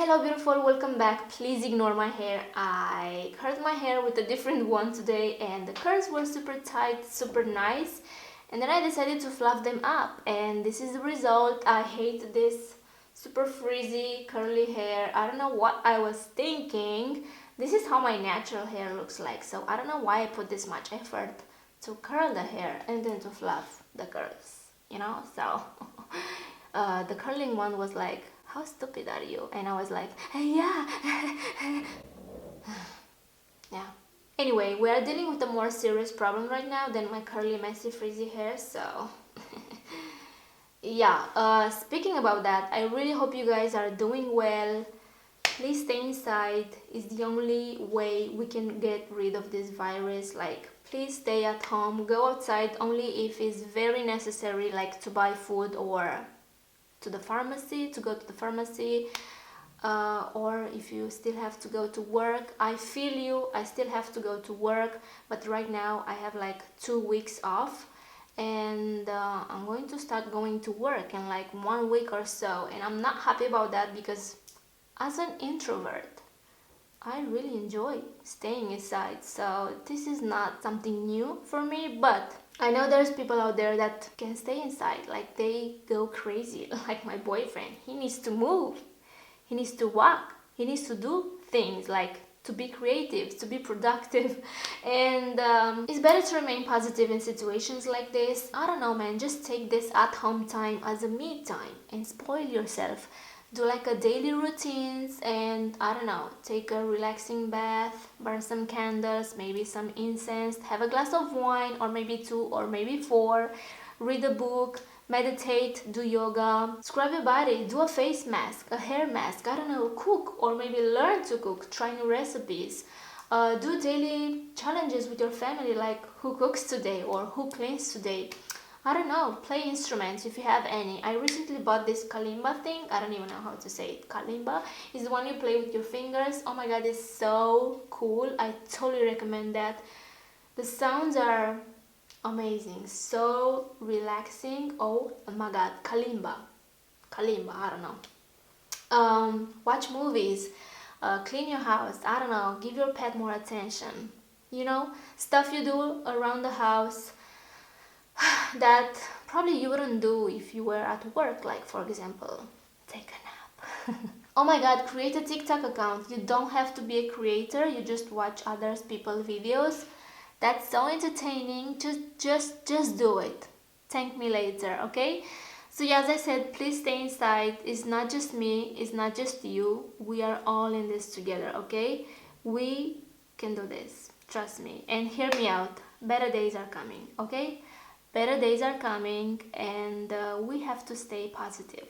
Hello beautiful, welcome back. Please ignore my hair. I curled my hair with a different one today and the curls were super tight, super nice, and then I decided to fluff them up and this is the result. I hate this super frizzy curly hair. I don't know what I was thinking. This is how my natural hair looks like, so I don't know why I put this much effort to curl the hair and then to fluff the curls, so the curling one was like, how stupid are you? And I was like, yeah. Yeah. Anyway, we are dealing with a more serious problem right now than my curly, messy, frizzy hair, so yeah. Speaking about that, I really hope you guys are doing well. Please stay inside. It's the only way we can get rid of this virus. Like, please stay at home. Go outside only if it's very necessary, like to buy food or to go to the pharmacy, or if you still have to go to work. I feel you, I still have to go to work, but right now I have like 2 weeks off and I'm going to start going to work in like 1 week or so, and I'm not happy about that because as an introvert I really enjoy staying inside, so this is not something new for me, but I know there's people out there that can stay inside, like they go crazy, like my boyfriend. He needs to move, he needs to walk, he needs to do things, like to be creative, to be productive, and it's better to remain positive in situations like this. I don't know, man, just take this at home time as a me time and spoil yourself. Do like a daily routines and I don't know, take a relaxing bath, burn some candles, maybe some incense, have a glass of wine or maybe 2 or maybe 4, read a book, meditate, do yoga, scrub your body, do a face mask, a hair mask, I don't know, cook or maybe learn to cook, try new recipes. Do daily challenges with your family, like who cooks today or who cleans today. I don't know, play instruments if you have any. I recently bought this kalimba thing. I don't even know how to say it. Kalimba is the one you play with your fingers. Oh my god, it's so cool. I totally recommend that. The sounds are amazing, so relaxing. Oh my god, kalimba. Kalimba, I don't know. Watch movies, clean your house. I don't know, give your pet more attention. Stuff you do around the house that probably you wouldn't do if you were at work, like for example, take a nap. Oh my god, create a TikTok account. You don't have to be a creator, you just watch others people's videos. That's so entertaining. Just do it. Thank me later, okay? So yeah, as I said, please stay inside. It's not just me, it's not just you. We are all in this together, okay? We can do this, trust me. And hear me out, better days are coming, okay? Better days are coming and we have to stay positive.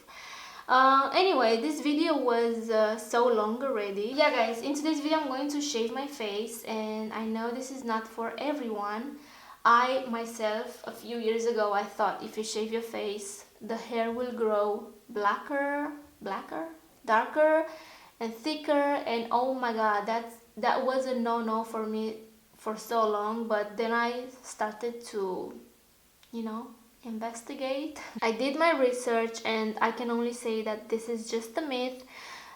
Anyway, this video was so long already. Yeah guys, in today's video I'm going to shave my face, and I know this is not for everyone. I myself, a few years ago, I thought if you shave your face the hair will grow darker and thicker, and oh my god, that was a no-no for me for so long. But then I started to investigate. I did my research and I can only say that this is just a myth.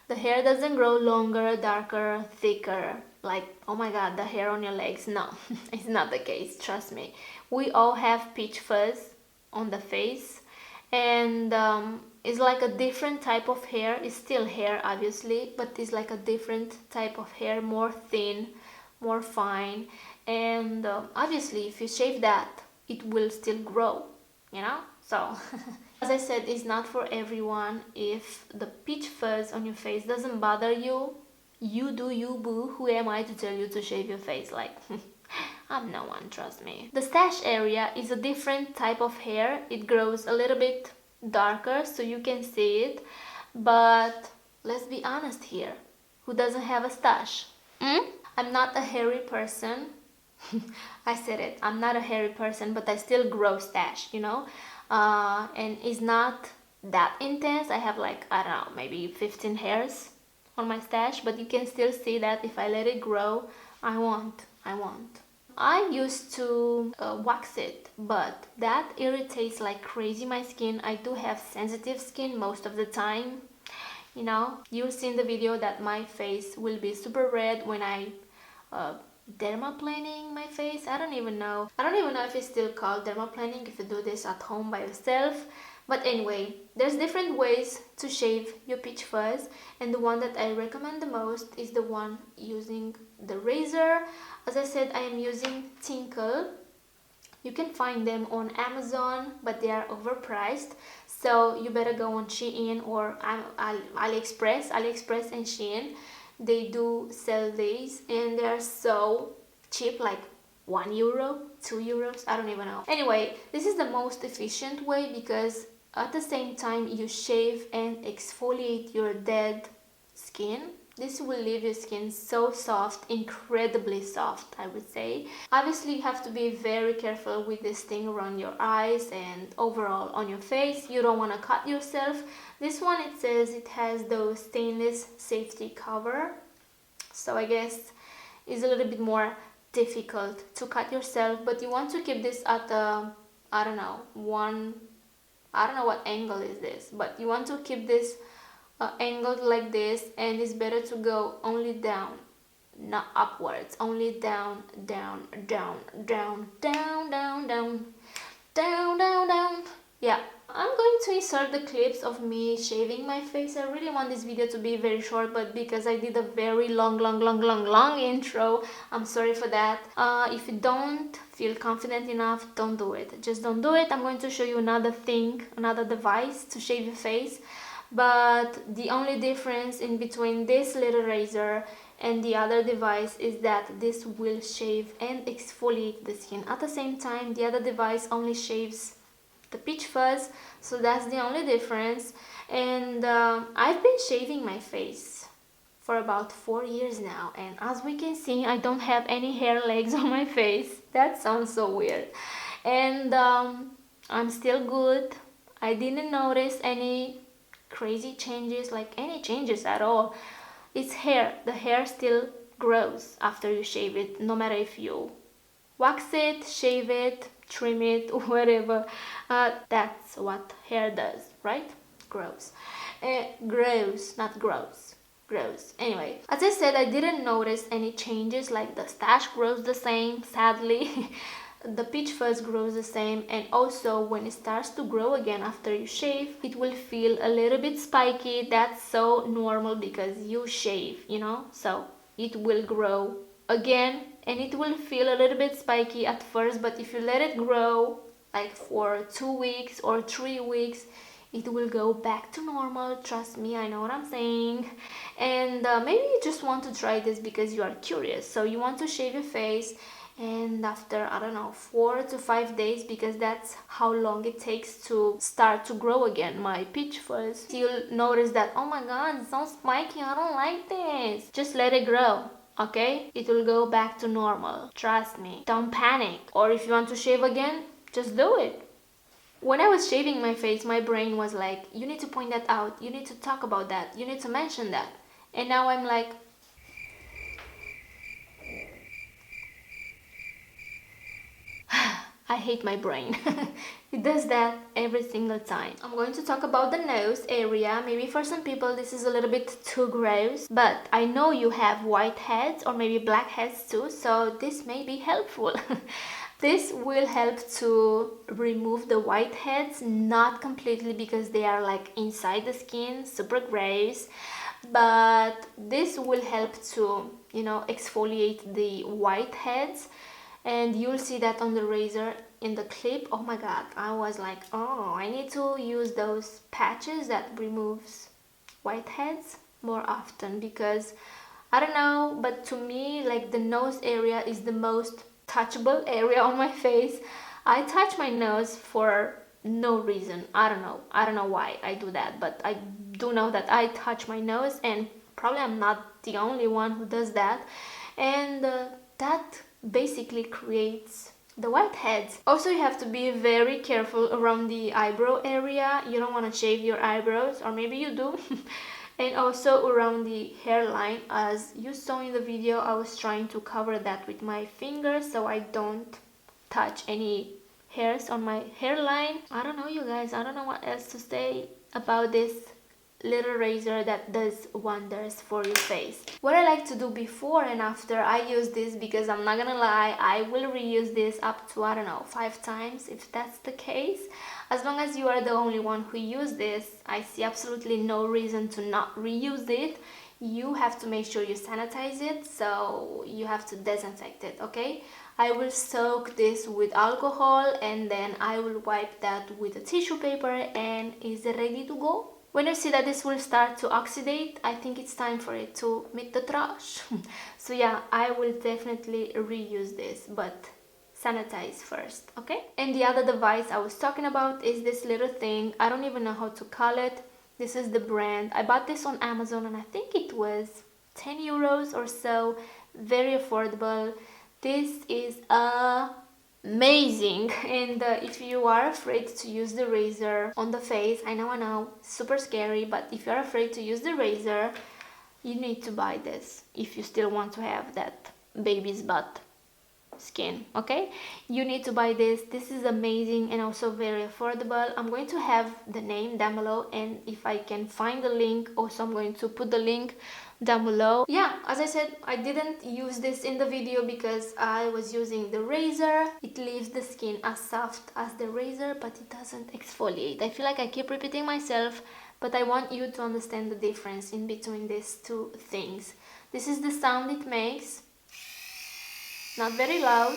The hair doesn't grow longer, darker, thicker, like oh my god, the hair on your legs. No, it's not the case, trust me. We all have peach fuzz on the face, and it's like a different type of hair. It's still hair obviously, but it's like a different type of hair, more thin, more fine, and obviously if you shave that it will still grow, so as I said, it's not for everyone. If the peach fuzz on your face doesn't bother you, you do you, boo. Who am I to tell you to shave your face? Like I'm no one, trust me. The stash area is a different type of hair. It grows a little bit darker so you can see it, but let's be honest here, who doesn't have a stash? I'm not a hairy person. I said it, I'm not a hairy person, but I still grow stash, and it's not that intense. I have like, I don't know, maybe 15 hairs on my stash, but you can still see that if I let it grow. I won't. I used to wax it, but that irritates like crazy my skin. I do have sensitive skin most of the time. You know, you'll see in the video that my face will be super red when I dermaplaning my face. I don't even know if it's still called dermaplaning if you do this at home by yourself. But anyway, there's different ways to shave your peach fuzz, and the one that I recommend the most is the one using the razor. As I said, I am using Tinkle. You can find them on Amazon, but they are overpriced, so you better go on Shein or AliExpress and Shein. They do sell these and they're so cheap, like €1, €2, I don't even know. Anyway, this is the most efficient way because at the same time you shave and exfoliate your dead skin. This will leave your skin so soft, incredibly soft, I would say. Obviously, you have to be very careful with this thing around your eyes and overall on your face. You don't want to cut yourself. This one, it says it has those stainless safety cover. So I guess it's a little bit more difficult to cut yourself, but you want to keep this at I don't know what angle is this, but you want to keep this angled like this, and it's better to go only down, not upwards, only down, down, down, down, down, down, down, down, down, down. Yeah, I'm going to insert the clips of me shaving my face. I really want this video to be very short, but because I did a very long intro, I'm sorry for that. If you don't feel confident enough, don't do it. Just don't do it. I'm going to show you another thing, another device to shave your face. But the only difference in between this little razor and the other device is that this will shave and exfoliate the skin at the same time. The other device only shaves the peach fuzz, so that's the only difference. And I've been shaving my face for about 4 years now, and as we can see, I don't have any hair legs on my face. That sounds so weird. And I'm still good. I didn't notice any crazy changes, like any changes at all. It's hair. The hair still grows after you shave it, no matter if you wax it, shave it, trim it, whatever. That's what hair does, right? Grows. Grows, not grows. Grows. Anyway, as I said, I didn't notice any changes, like the stash grows the same, sadly. The peach fuzz grows the same, and also when it starts to grow again after you shave, it will feel a little bit spiky. That's so normal because you shave, you know, so it will grow again and it will feel a little bit spiky at first, but if you let it grow like for 2 weeks or 3 weeks, it will go back to normal. Trust me, I know what I'm saying. And maybe you just want to try this because you are curious, so you want to shave your face, and after, I don't know, 4 to 5 days, because that's how long it takes to start to grow again, my peach fuzz, you'll notice that, oh my god, it's so spiky, I don't like this. Just let it grow, okay? It will go back to normal. Trust me. Don't panic. Or if you want to shave again, just do it. When I was shaving my face, my brain was like, you need to point that out, you need to talk about that, you need to mention that. And now I'm like, I hate my brain. It does that every single time. I'm going to talk about the nose area. Maybe for some people this is a little bit too gross, but I know you have white heads or maybe black heads too, so this may be helpful. This will help to remove the white heads, not completely because they are like inside the skin, super gross, but this will help to, you know, exfoliate the white heads. And you'll see that on the razor in the clip. Oh my god, I was like, oh, I need to use those patches that removes whiteheads more often, because I don't know, but to me, like, the nose area is the most touchable area on my face. I touch my nose for no reason. I don't know why I do that, but I do know that I touch my nose, and probably I'm not the only one who does that. And that basically creates the whiteheads. Also, you have to be very careful around the eyebrow area. You don't want to shave your eyebrows, or maybe you do. And also around the hairline. As you saw in the video, I was trying to cover that with my fingers so I don't touch any hairs on my hairline. I don't know, you guys, I don't know what else to say about this little razor that does wonders for your face. What I like to do before and after I use this, because I'm not gonna lie, I will reuse this up to, I don't know, 5 times if that's the case. As long as you are the only one who use this, I see absolutely no reason to not reuse it. You have to make sure you sanitize it, so you have to disinfect it, okay? I will soak this with alcohol and then I will wipe that with a tissue paper and is ready to go. When you see that this will start to oxidate, I think it's time for it to meet the trash. So yeah, I will definitely reuse this, but sanitize first, okay? And the other device I was talking about is this little thing. I don't even know how to call it. This is the brand. I bought this on Amazon and I think it was 10 euros or so. Very affordable. This is amazing. And if you are afraid to use the razor on the face, I know, super scary, but if you're afraid to use the razor, you need to buy this if you still want to have that baby's butt skin, okay? You need to buy this. This is amazing and also very affordable. I'm going to have the name down below, and if I can find the link also, I'm going to put the link down below. Yeah, as I said, I didn't use this in the video because I was using the razor. It leaves the skin as soft as the razor, but it doesn't exfoliate. I feel like I keep repeating myself, but I want you to understand the difference in between these two things. This is the sound it makes. Not very loud,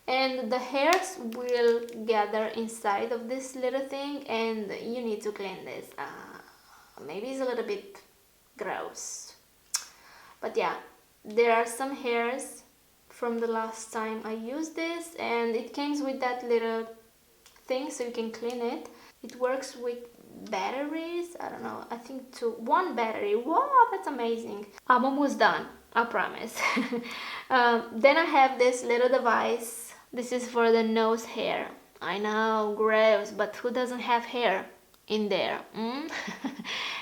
and the hairs will gather inside of this little thing and you need to clean this. Maybe it's a little bit gross, but yeah, there are some hairs from the last time I used this, and it comes with that little thing so you can clean it. It works with batteries, I don't know, I think 1 battery. Wow, that's amazing. I'm almost done, I promise. Then I have this little device. This is for the nose hair. I know, gross, but who doesn't have hair in there?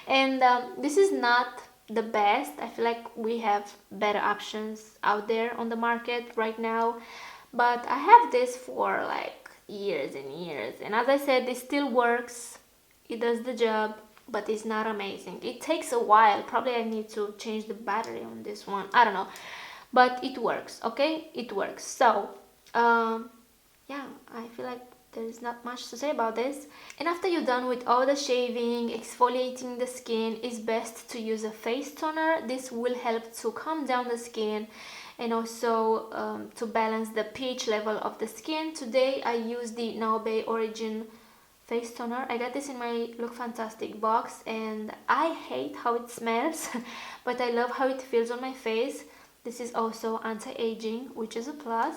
And this is not the best. I feel like we have better options out there on the market right now, but I have this for like years and years, and as I said, this still works. It does the job, but it's not amazing. It takes a while. Probably I need to change the battery on this one, I don't know, but it works, okay? It works. So yeah, I feel like there's not much to say about this. And after you're done with all the shaving, exfoliating the skin, it's best to use a face toner. This will help to calm down the skin and also to balance the pH level of the skin. Today I use the Naobay Origin face toner. I got this in my Look Fantastic box and I hate how it smells but I love how it feels on my face. This is also anti-aging, which is a plus,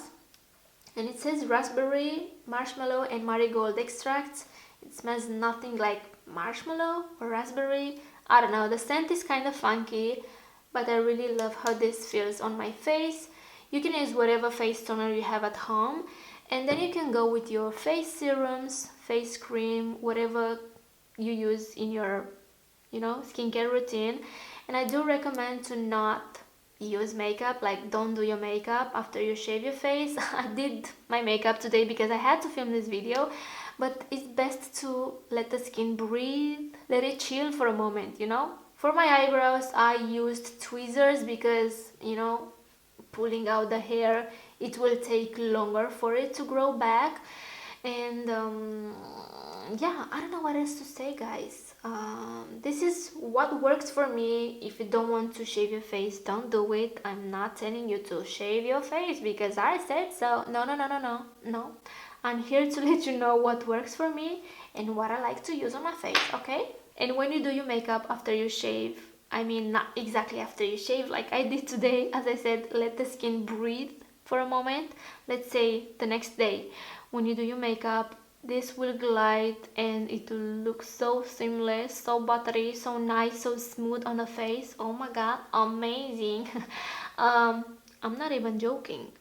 and it says raspberry, marshmallow and marigold extracts. It smells nothing like marshmallow or raspberry. I don't know, the scent is kind of funky, but I really love how this feels on my face. You can use whatever face toner you have at home, and then you can go with your face serums, face cream, whatever you use in your, skincare routine. And I do recommend to not use makeup, like don't do your makeup after you shave your face. I did my makeup today because I had to film this video, but it's best to let the skin breathe, let it chill for a moment, For my eyebrows, I used tweezers because, pulling out the hair, it will take longer for it to grow back. And yeah, I don't know what else to say, guys. This is what works for me. If you don't want to shave your face, don't do it. I'm not telling you to shave your face because I said so. No. I'm here to let you know what works for me and what I like to use on my face, okay? And when you do your makeup after you shave, I mean not exactly after you shave like I did today, as I said, let the skin breathe for a moment. Let's say the next day when you do your makeup, this will glide and it will look so seamless, so buttery, so nice, so smooth on the face. Oh my god, amazing. I'm not even joking.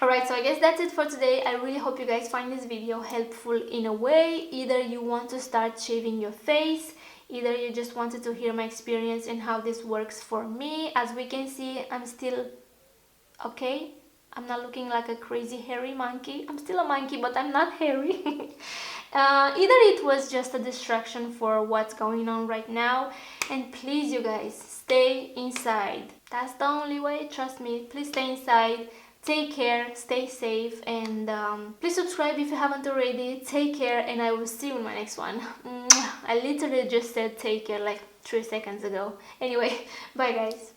Alright, so I guess that's it for today. I really hope you guys find this video helpful in a way. Either you want to start shaving your face, either you just wanted to hear my experience and how this works for me. As we can see, I'm still okay. I'm not looking like a crazy hairy monkey. I'm still a monkey, but I'm not hairy. Either it was just a distraction for what's going on right now, and please you guys, stay inside. That's the only way, trust me. Please stay inside, take care, stay safe, and please subscribe if you haven't already. Take care, and I will see you in my next one. I literally just said take care like 3 seconds ago. Anyway, bye guys.